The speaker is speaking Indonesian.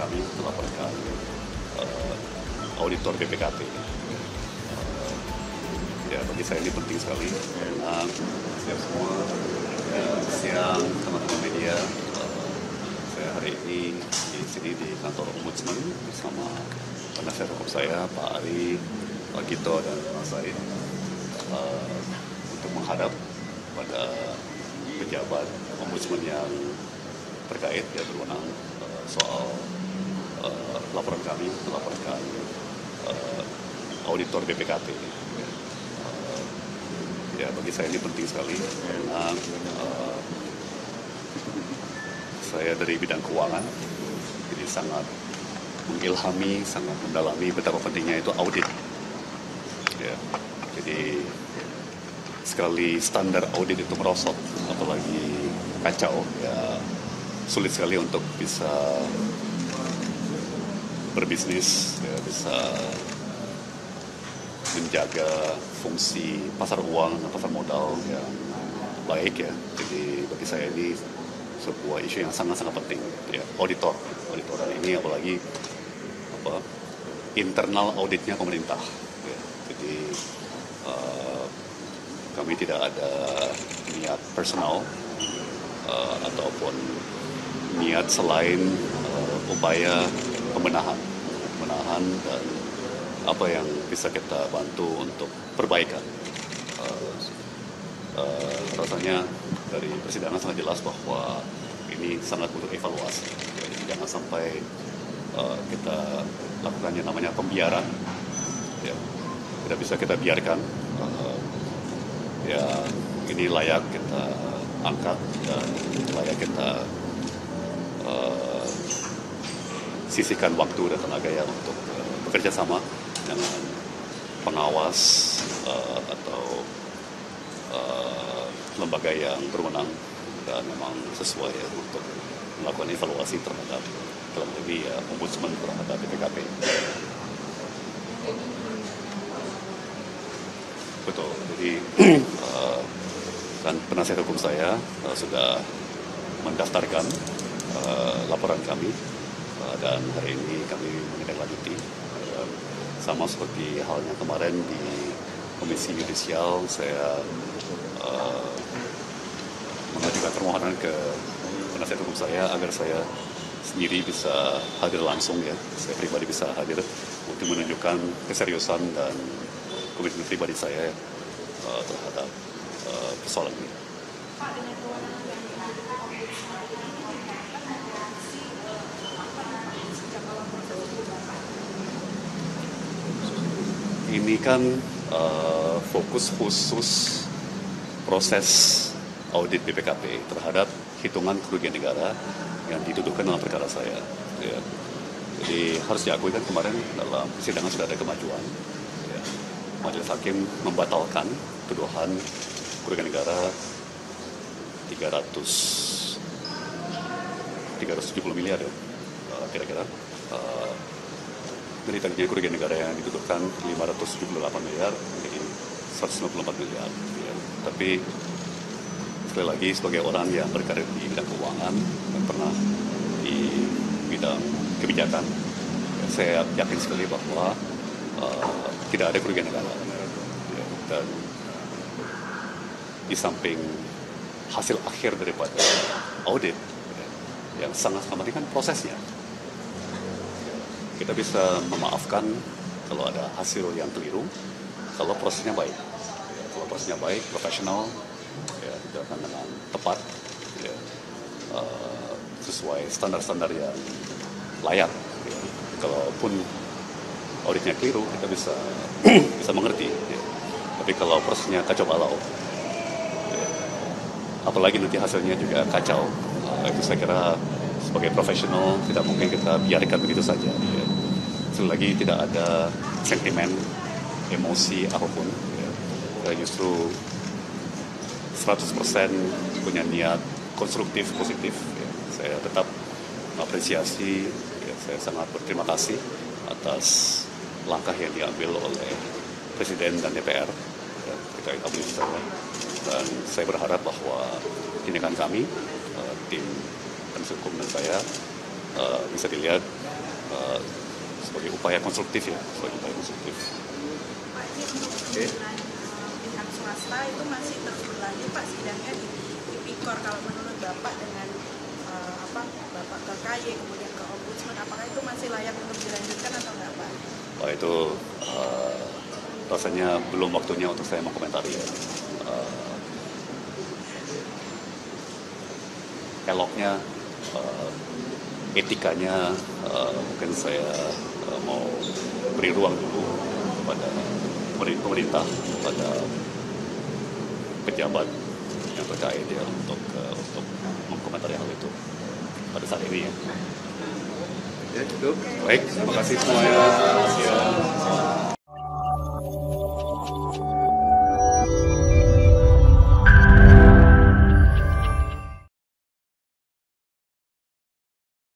kami melaporkan auditor BPKP. Ya, bagi saya ini penting sekali karena siap semua siang teman-teman media. Saya hari ini di sini di kantor Ombudsman bersama penasihat hukum saya Pak Ari, Pak Gito dan Mas Said untuk menghadap pada pejabat Ombudsman yang terkait berwenang soal laporan kami melaporkan auditor BPKP. Ya, bagi saya ini penting sekali karena saya dari bidang keuangan, jadi sangat mengilhami, sangat mendalami betapa pentingnya itu audit. Ya, jadi sekali standar audit itu merosot, apalagi kacau, ya sulit sekali untuk bisa berbisnis, ya, bisa menjaga fungsi pasar uang dan pasar modal yang baik ya. Jadi bagi saya ini sebuah isu yang sangat-sangat penting ya, auditor dan ini apalagi internal auditnya pemerintah ya. Jadi kami tidak ada niat personal ataupun niat selain upaya pembenahan dan apa yang bisa kita bantu untuk perbaikan. Rasanya dari persidangan sangat jelas bahwa ini sangat butuh evaluasi. Jadi jangan sampai kita lakukan yang namanya pembiaran. Ya, tidak bisa kita biarkan. Ya, ini layak kita angkat dan layak kita sisihkan waktu dan tenaga ya untuk bekerja sama dengan pengawas atau lembaga yang berwenang dan memang sesuai ya, untuk melakukan evaluasi terhadap dalam lebih ya, Ombudsman terhadap BPKP. Betul, jadi dan penasihat hukum saya sudah mendaftarkan laporan kami dan hari ini kami menindaklanjuti. Sama seperti halnya kemarin di Komisi Yudisial, saya mengajukan permohonan ke penasihat hukum saya agar saya sendiri bisa hadir langsung ya. Saya pribadi bisa hadir untuk menunjukkan keseriusan dan komitmen pribadi saya terhadap persoalan ini. Pak, dengan kewenangan yang dimiliki Ombudsman ini reaksi sejak awal proses pembahasan? Ini kan fokus khusus proses audit BPKP terhadap hitungan kerugian negara yang dituduhkan dalam perkara saya. Ya. Jadi harus diakui kan kemarin dalam persidangan sudah ada kemajuan. Ya. Majelis Hakim membatalkan tuduhan kerugian negara 370 miliar ya, kira-kira. Dari tadinya kerugian negara yang dituduhkan 578 miliar menjadi 154 miliar. Ya. Tapi sekali lagi sebagai orang yang berkarir di bidang keuangan dan pernah di bidang kebijakan, ya, saya yakin sekali bahwa tidak ada kerugian negara. Ya. Dan di samping hasil akhir daripada audit ya, yang sangat penting kan prosesnya. Kita bisa memaafkan kalau ada hasil yang keliru, kalau prosesnya baik. Ya, kalau prosesnya baik, profesional, ya, dilakukan dengan tepat, ya, sesuai standar-standar yang layak. Ya. Kalaupun auditnya keliru, kita bisa mengerti. Ya. Tapi kalau prosesnya kacau balau, ya, apalagi nanti hasilnya juga kacau, itu saya kira sebagai profesional tidak mungkin kita biarkan begitu saja. Ya. Sekali lagi tidak ada sentimen, emosi apapun. Ya. Saya justru 100% punya niat konstruktif, positif. Ya. Saya tetap apresiasi, ya, saya sangat berterima kasih atas langkah yang diambil oleh Presiden dan DPR ya, terkait audit saya. Dan saya berharap bahwa tindakan kami, tim penasihat hukum dan saya bisa dilihat sebagai upaya konstruktif ya, sebagai upaya konstruktif. Pak, ini untuk dengan pihak swasta itu masih terus berlanjut Pak sidangnya di Tipikor, kalau menurut Bapak dengan Bapak ke KY kemudian ke Ombudsman, apakah itu masih layak untuk dilanjutkan atau enggak Pak? Wah, itu rasanya belum waktunya untuk saya mengomentari ya. Eloknya, etikanya mungkin saya mau beri ruang dulu pada pemerintah, pada pejabat yang terkait ya untuk mengomentari hal itu pada saat ini ya. Ya, itu. Baik, terima kasih semuanya.